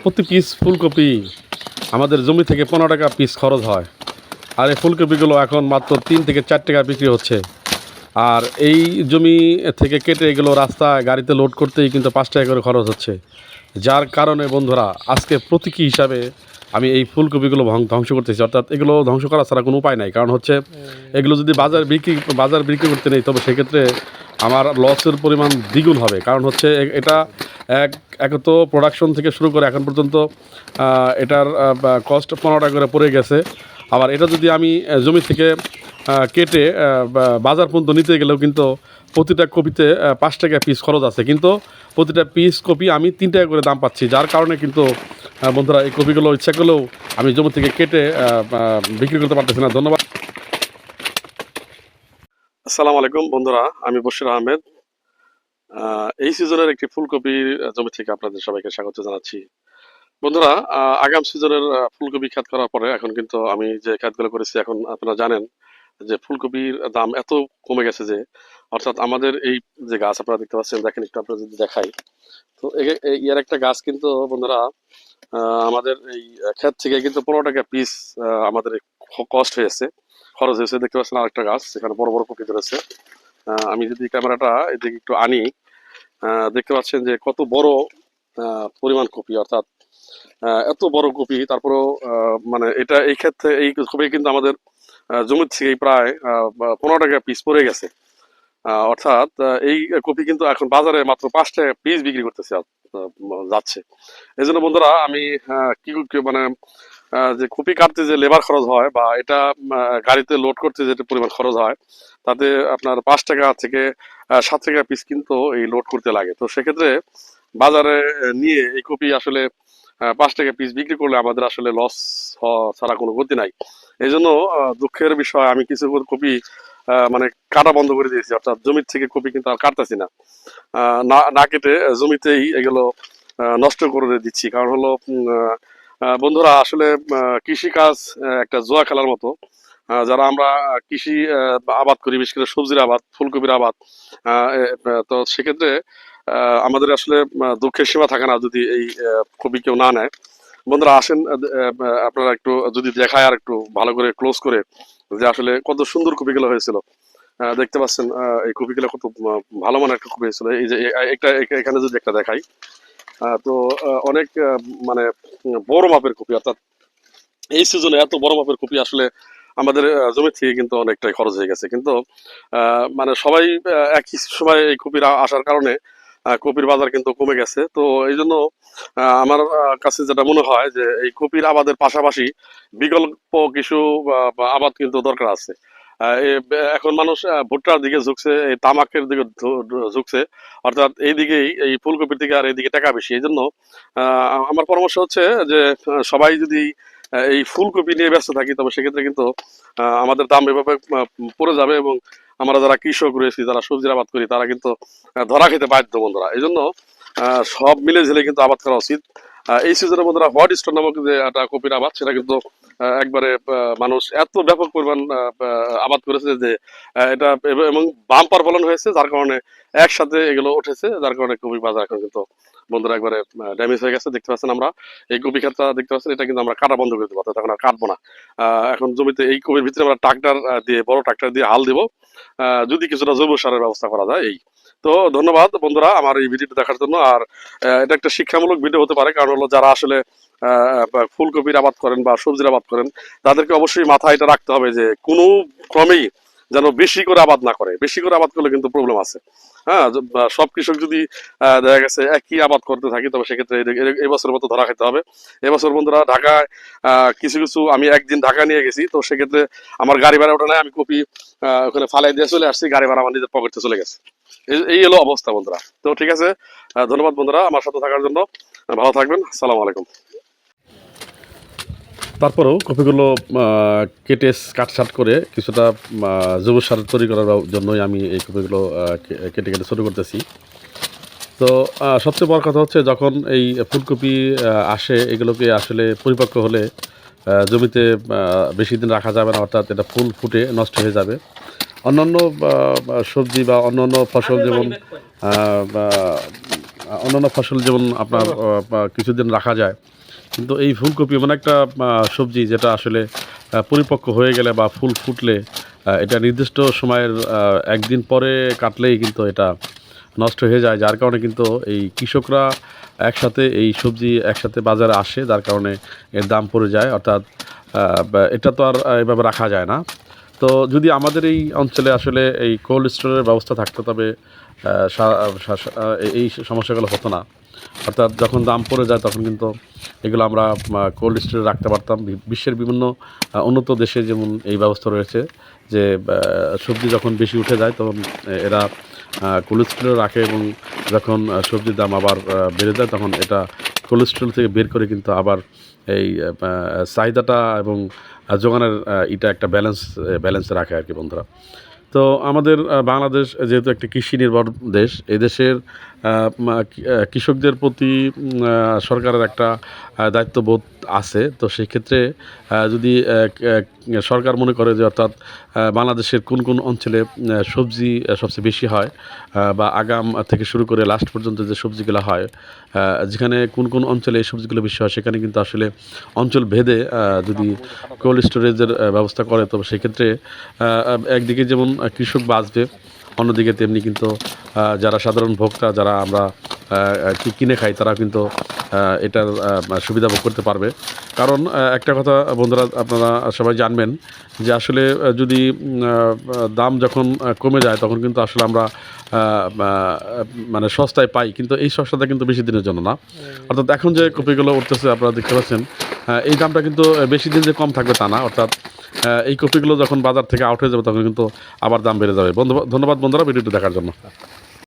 প্রতি পিস ফুলকপি আমাদের জমি থেকে 15 টাকা পিস খরচ হয়। আর এই ফুলকপিগুলো এখন মাত্র 3 থেকে 4 টাকা বিক্রি হচ্ছে। আর এই জমি থেকে কেটে এগুলো রাস্তায় গাড়িতে লোড করতেই কিন্তু 5 টাকা করে খরচ হচ্ছে। যার কারণে বন্ধুরা আজকে প্রতীকী হিসাবে আমি এই ফুলকপিগুলো ধ্বংস করতেছি, অর্থাৎ এগুলো ধ্বংস করা ছাড়া কোনো উপায় নাই। কারণ হচ্ছে এগুলো যদি বাজার বিক্রি করতে নেই, তবে সেক্ষেত্রে আমার লসের পরিমাণ দ্বিগুণ হবে। কারণ হচ্ছে এটা এক তো প্রোডাকশন থেকে শুরু করে এখন পর্যন্ত এটার কস্ট 15 টাকা করে পড়ে গেছে। আবার এটা যদি আমি জমি থেকে কেটে বাজার পর্যন্ত নিতে গেলেও কিন্তু প্রতিটা কপিতে 5 টাকা পিস খরচ আছে, কিন্তু প্রতিটা পিস কপি আমি 3 টাকা করে দাম পাচ্ছি। যার কারণে কিন্তু বন্ধুরা এই কপিগুলো ইচ্ছা করলেও আমি জমি থেকে কেটে বিক্রি করতে পারতেছি না। ধন্যবাদ। আসসালামু আলাইকুম বন্ধুরা, আমি বশির আহমেদ। এই সিজনের একটি ফুলকপির জমি থেকে আপনাদের সবাইকে স্বাগত জানাচ্ছি। বন্ধুরা, আগাম সিজনের ফুলকপি ক্ষেত করার পরে এখন কিন্তু আমি যে ক্ষেতগুলো করেছি, এখন আপনারা জানেন যে ফুলকপির দাম এত কমে গেছে যে, অর্থাৎ আমাদের এই যে গাছ আপনারা দেখতে পাচ্ছেন, দেখেন একটু আপনারা যদি দেখাই, তো ইয়ার একটা গাছ কিন্তু বন্ধুরা আমাদের এই ক্ষেত থেকে কিন্তু 15 টাকা পিস আমাদের কস্ট হয়েছে, খরচ হয়েছে। দেখতে পাচ্ছেন আরেকটা গাছ, এখানে বড় বড় কপি ধরেছে। আমি যদি ক্যামেরাটা এদিকে একটু আনি, দেখতে পাচ্ছেন যে কত বড় পরিমাণ কপি, অর্থাৎ এত বড় কপি। তারপরেও মানে এটা এই ক্ষেত্রে এই কপি কিন্তু আমাদের জমির থেকে প্রায় 15 টাকা পিস পড়ে গেছে। অর্থাৎ এই কপি কিন্তু এখন বাজারে মাত্র 5 টাকা পিস বিক্রি করতেছে যাচ্ছে। এই জন্য বন্ধুরা আমি মানে যে কপি কাটতে যে লেবার খরচ হয়, বা এটা গাড়িতে লোড করতে যে পরিমাণ খরচ হয়, তাতে আপনার 5 টাকা থেকে 7 টাকা পিস কিন্তু এই লোড করতে লাগে। তো সেক্ষেত্রে বাজারে নিয়ে এই কপি আসলে 5 টাকা পিস বিক্রি করলে আমাদের আসলে লস ছাড়া কোনো গতি নাই। এই জন্য দুঃখের বিষয়, আমি কিছু কপি মানে কাটা বন্ধ করে দিয়েছি, অর্থাৎ জমির থেকে কপি কিন্তু আর কাটতেছি না। না না কেটে জমিতেই এগুলো নষ্ট করে দিচ্ছি। কারণ হলো বন্ধুরা আসলে কৃষিকাজ একটা জুয়া খেলার মতো। যারা আমরা কৃষি আবাদ করি, বিশেষ করে সবজির আবাদ, ফুলকপির আবাদ, তো সেক্ষেত্রে আমাদের আসলে দুঃখের সীমা থাকে না যদি এই কপি কেউ না নেয়। বন্ধুরা আসেন, আপনারা একটু যদি দেখায় আর একটু ভালো করে ক্লোজ করে, যে আসলে কত সুন্দর কপিগুলো হয়েছিল। দেখতে পাচ্ছেন এই কপিগুলো কত ভালো মানের একটা কপি হয়েছিল। এই যে একটা এখানে যদি একটা দেখাই, তো অনেক মানে বড় মাপের কপি, অর্থাৎ এই সিজনে এত বড় মাপের কপি আসলে আমাদের জমি থেকে কিন্তু অনেকটাই খরচ হয়ে গেছে। কিন্তু মানে সবাই একই সময় এই কপির আসার কারণে কপির বাজার কিন্তু কমে গেছে। তো এই জন্য আমার কাছে যেটা মনে হয় যে এই কপির আবাদের পাশাপাশি বিকল্প কিছু বা আবাদ কিন্তু দরকার আছে। এখন মানুষ ভুট্টার দিকে ঝুঁকছে, এই তামাকের দিকে ঝুঁকছে, অর্থাৎ এইদিকেই এই ফুলকপির দিকে আর এইদিকে টাকা বেশি। এই জন্য আমার পরামর্শ হচ্ছে যে সবাই যদি এই ফুলকপি নিয়ে ব্যস্ত থাকি, তবে সেক্ষেত্রে কিন্তু আমাদের দাম এভাবে পড়ে যাবে, এবং আমরা যারা কৃষক রয়েছি, যারা সবজির আবাদ করি, তারা কিন্তু ধরা খেতে বাধ্য বন্ধুরা। এই জন্য সব মিলে ঝেলে কিন্তু আবাদ করা উচিত। এই সিজনে বন্ধুরা হোয়াইট স্টোন নামক যে একটা কপির আবাদ, সেটা কিন্তু একবারে মানুষ এত ব্যাপক পরিমাণ আবাদ করেছে যে এটা এবং বাম্পার ফলন হয়েছে, যার কারণে একসাথে এগুলো উঠেছে, যার কারণে কপি বাজার এখন কিন্তু বন্ধুরা একবারে ড্যামেজ হয়ে গেছে। দেখতে পাচ্ছেন আমরা এই কপি ক্ষেতটা দেখতে পাচ্ছেন, এটা কিন্তু আমরা কাটা বন্ধ করে দেবো, তখন আর কাটবো না। এখন জমিতে এই কপির ভিতরে আমরা ট্রাক্টর দিয়ে, বড় ট্রাক্টর দিয়ে হাল দিব, যদি কিছুটা জৈব সারের ব্যবস্থা করা যায়। এই তো ধন্যবাদ বন্ধুরা আমার এই ভিডিওটা দেখার জন্য। আর এটা একটা শিক্ষামূলক ভিডিও হতে পারে, কারণ হলো যারা আসলে ফুলকপির আবাদ করেন বা সবজির আবাদ করেন, তাদেরকে অবশ্যই মাথায় এটা রাখতে হবে যে কোনো ক্রমেই যেন বেশি করে আবাদ না করে। বেশি করে আবাদ করলে কিন্তু প্রবলেম আছে। হ্যাঁ, সব কৃষক যদি দেখা গেছে একই আবাদ করতে থাকি, তবে সেক্ষেত্রে এবছরের মতো ধরা খেতে হবে। এবছর বন্ধুরা ঢাকায় কিছু কিছু, আমি একদিন ঢাকা নিয়ে গেছি, তো সেক্ষেত্রে আমার গাড়ি ভাড়া ওঠা নাই, আমি কপি ওখানে ফালাই দিয়ে চলে আসছি, গাড়ি ভাড়া আমার নিজের পকেটে চলে গেছে। এই হলো অবস্থা বন্ধুরা। তো ঠিক আছে, ধন্যবাদ বন্ধুরা আমার সাথে থাকার জন্য। ভালো থাকবেন, আসসালামু আলাইকুম। তারপরেও কপিগুলো কেটে কাটছাট করে কিছুটা জৈব সার তৈরি করার জন্যই আমি এই কপিগুলো কেটে কেটে শুরু করতেছি। তো সবচেয়ে বড় কথা হচ্ছে, যখন এই ফুলকপি আসে, এগুলোকে আসলে পরিপক্ক হলে জমিতে বেশি দিন রাখা যাবে না, অর্থাৎ এটা ফুল ফুটে নষ্ট হয়ে যাবে। অন্যান্য সবজি বা অন্যান্য ফসল, যেমন অন্যান্য ফসল যেমন আপনার কিছুদিন রাখা যায়, কিন্তু এই ফুলকপি এমন একটা সবজি যেটা আসলে পরিপক্ক হয়ে গেলে বা ফুল ফুটলে এটা নির্দিষ্ট সময়ের একদিন পরে কাটলেই কিন্তু এটা নষ্ট হয়ে যায়, যার কারণে কিন্তু এই কৃষকরা একসাথে এই সবজি একসাথে বাজারে আসে, যার কারণে এর দাম পড়ে যায়। অর্থাৎ এটা তো আর এভাবে রাখা যায় না। তো যদি আমাদের এই অঞ্চলে আসলে এই কোল্ড স্টোরের ব্যবস্থা থাকতো, তবে এই সমস্যাগুলো হতো না। অর্থাৎ যখন দাম পড়ে যায় তখন কিন্তু এগুলো আমরা কোল্ড স্টোরে রাখতে পারতাম। বিশ্বের বিভিন্ন উন্নত দেশে যেমন এই ব্যবস্থা রয়েছে যে সবজি যখন বেশি উঠে যায় তখন এরা কোল্ড স্টোরে রাখে, এবং যখন সবজির দাম আবার বেড়ে যায় তখন এটা কোল্ড স্টোর থেকে বের করে কিন্তু আবার এই চাহিদাটা এবং যোগানের এটা একটা ব্যালেন্স রাখে আর কি বন্ধুরা। তো আমাদের বাংলাদেশ যেহেতু একটি কৃষি নির্ভর দেশ, এই দেশের কৃষকদের প্রতি সরকারের একটা দায়িত্ববোধ আছে। তো সেই ক্ষেত্রে যদি সরকার মনে করে যে অর্থাৎ বাংলাদেশের কোন কোন অঞ্চলে সবজি সবচেয়ে বেশি হয়, বা আগাম থেকে শুরু করে লাস্ট পর্যন্ত যে সবজিগুলো হয়, যেখানে কোন কোন অঞ্চলে এই সবজিগুলো বেশি হয়, সেখানে কিন্তু আসলে অঞ্চল ভেদে যদি কোল্ড স্টোরেজের ব্যবস্থা করে, তো সেক্ষেত্রে একদিকে যেমন কৃষক বাঁচবে, অন্যদিকে তেমনি কিন্তু যারা সাধারণ ভোক্তা, যারা আমরা কিনে খাই, তারা কিন্তু এটার সুবিধা ভোগ করতে পারবে। কারণ একটা কথা বন্ধুরা, আপনারা সবাই জানবেন যে আসলে যদি দাম যখন কমে যায় তখন কিন্তু আসলে আমরা মানে সস্তায় পাই, কিন্তু এই সস্তাটা কিন্তু বেশি দিনের জন্য না। অর্থাৎ এখন যে কপিগুলো উঠতেছে আপনারা দেখতে পাচ্ছেন, এই দামটা কিন্তু বেশি দিন যে কম থাকবে তা না। অর্থাৎ এই কপিগুলো যখন বাজার থেকে আউট হয়ে যাবে তখন কিন্তু আবার দাম বেড়ে যাবে। ধন্যবাদ বন্ধুরা ভিডিওটি দেখার জন্য।